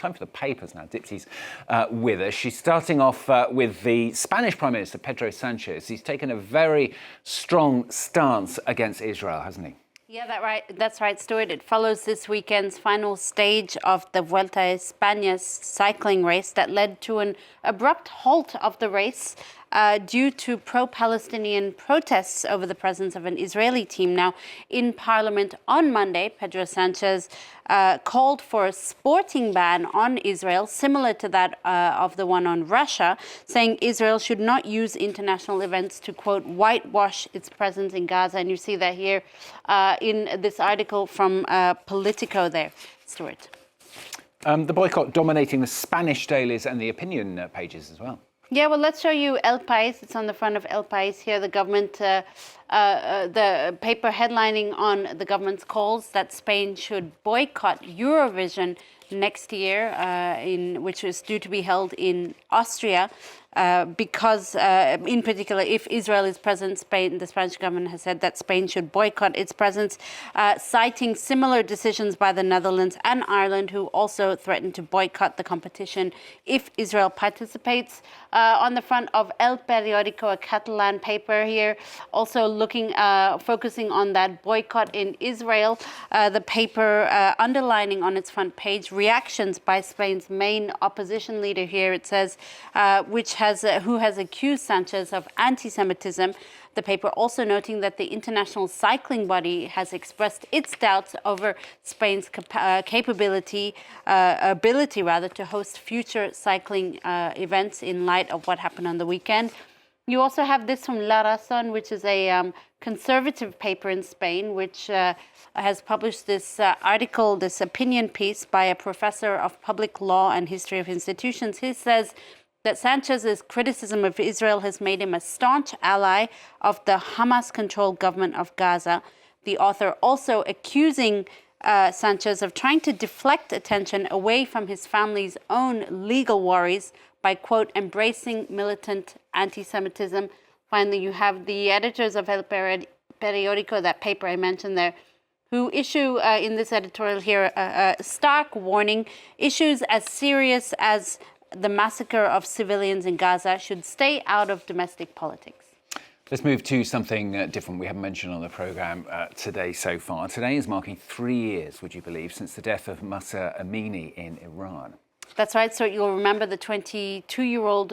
Time for the papers now. Dipsy's with us. She's starting off with the Spanish Prime Minister, Pedro Sanchez. He's taken a very strong stance against Israel, hasn't he? Yeah, that's right, Stuart. It follows this weekend's final stage of the Vuelta a España cycling race that led to an abrupt halt of the race due to pro-Palestinian protests over the presence of an Israeli team. Now, in Parliament on Monday, Pedro Sanchez called for a sporting ban on Israel, similar to that of the one on Russia, saying Israel should not use international events to, quote, whitewash its presence in Gaza. And you see that here in this article from Politico there, Stuart. The boycott dominating the Spanish dailies and the opinion pages as well. Yeah, well, let's show you El País. It's on the front of El País here. The government, the paper headlining on the government's calls that Spain should boycott Eurovision next year, which is due to be held in Austria. Because, in particular, if Israel is present, the Spanish government has said that Spain should boycott its presence, citing similar decisions by the Netherlands and Ireland, who also threatened to boycott the competition if Israel participates. On the front of El Periódico, a Catalan paper here, also focusing on that boycott in Israel. The paper underlining on its front page reactions by Spain's main opposition leader here. It says, who has accused Sanchez of anti-Semitism. The paper also noting that the international cycling body has expressed its doubts over Spain's ability to host future cycling events in light of what happened on the weekend. You also have this from La Razón, which is a conservative paper in Spain, which has published this article, this opinion piece by a professor of public law and history of institutions. He says that Sanchez's criticism of Israel has made him a staunch ally of the Hamas-controlled government of Gaza. The author also accusing Sanchez of trying to deflect attention away from his family's own legal worries by, quote, embracing militant anti-Semitism. Finally, you have the editors of El Periódico, that paper I mentioned there, who issue in this editorial here a stark warning. Issues as serious as the massacre of civilians in Gaza should stay out of domestic politics. Let's move to something different we haven't mentioned on the programme today so far. Today is marking 3 years, would you believe, since the death of Mahsa Amini in Iran. That's right. So you'll remember the 22-year-old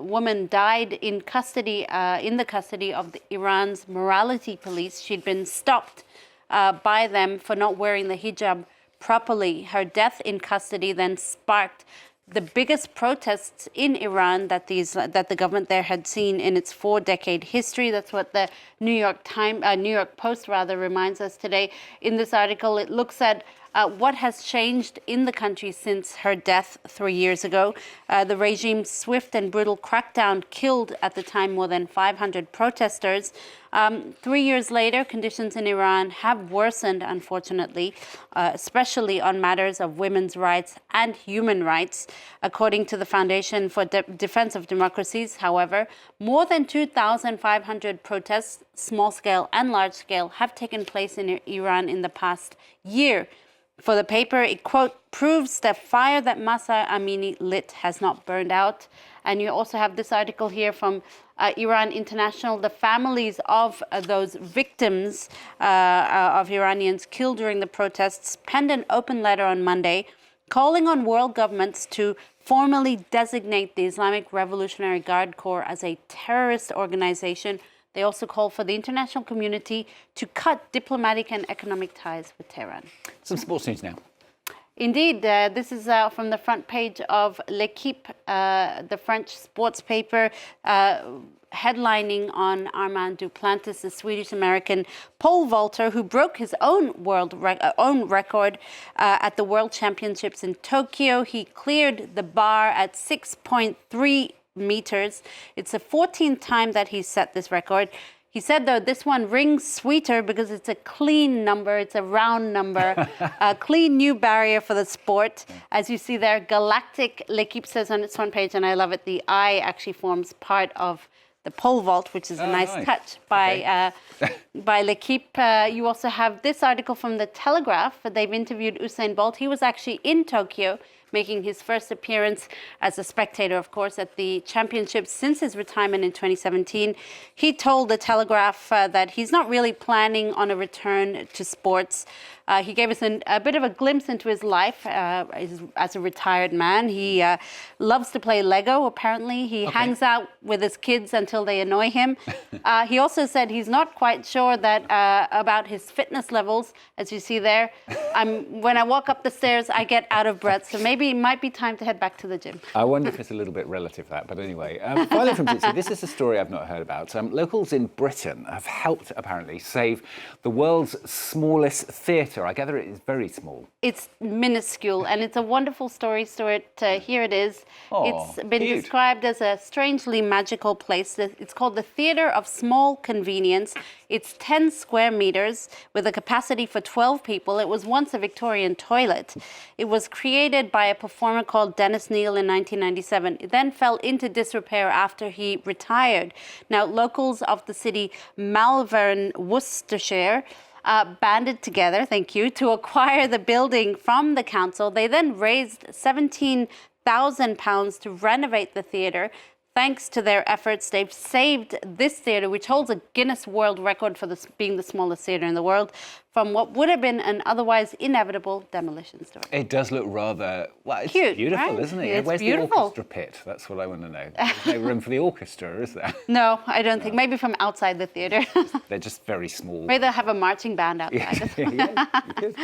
woman died in the custody of Iran's morality police. She'd been stopped by them for not wearing the hijab properly. Her death in custody then sparked the biggest protests in Iran that the government there had seen in its 4-decade history. That's what the New York Post reminds us today. In this article, it looks at what has changed in the country since her death 3 years ago. The regime's swift and brutal crackdown killed at the time more than 500 protesters. 3 years later, conditions in Iran have worsened, unfortunately, especially on matters of women's rights and human rights. According to the Foundation for Defense of Democracies, however, more than 2,500 protests, small-scale and large-scale, have taken place in Iran in the past year. For the paper, it, quote, proves the fire that Mahsa Amini lit has not burned out. And you also have this article here from Iran International. The families of those victims of Iranians killed during the protests penned an open letter on Monday calling on world governments to formally designate the Islamic Revolutionary Guard Corps as a terrorist organization. They also call for the international community to cut diplomatic and economic ties with Tehran. Some sports news now. Indeed, this is from the front page of L'Equipe, the French sports paper, headlining on Armand Duplantis, the Swedish-American pole vaulter who broke his own record at the World Championships in Tokyo. He cleared the bar at 6.3 meters. It's the 14th time that he's set this record. He said, though, this one rings sweeter because it's a clean number. It's a round number, a clean new barrier for the sport. As you see there, Galactic, L'Equipe says on its front page, and I love it, the eye actually forms part of the pole vault, which is a nice touch by L'Equipe. You also have this article from The Telegraph. They've interviewed Usain Bolt. He was actually in Tokyo making his first appearance as a spectator, of course, at the championship since his retirement in 2017. He told The Telegraph that he's not really planning on a return to sports. He gave us a bit of a glimpse into his life as a retired man. He loves to play Lego, apparently. He hangs out with his kids until they annoy him. He also said he's not quite sure that about his fitness levels. As you see there, when I walk up the stairs, I get out of breath. So maybe it might be time to head back to the gym. I wonder if it's a little bit relative, that. But anyway, finally from Tsitsi, this is a story I've not heard about. Locals in Britain have helped, apparently, save the world's smallest theatre. I gather it is very small. It's minuscule, and it's a wonderful story, Stuart. Here it is. It's been described as a strangely magical place. It's called the Theatre of Small Convenience. It's 10 square meters with a capacity for 12 people. It was once a Victorian toilet. It was created by a performer called Dennis Neal in 1997. It then fell into disrepair after he retired. Now, locals of the city Malvern, Worcestershire, banded together, thank you, to acquire the building from the council. They then raised £17,000 to renovate the theatre. Thanks to their efforts, they've saved this theatre, which holds a Guinness World Record for being the smallest theatre in the world, from what would have been an otherwise inevitable demolition story. It does look rather, well, it's cute, beautiful, right? isn't it? It's Where's beautiful. The orchestra pit? That's what I want to know. There's no room for the orchestra, is there? No, I don't think. Maybe from outside the theatre. They're just very small. Maybe they'll have a marching band outside. Yeah, you could.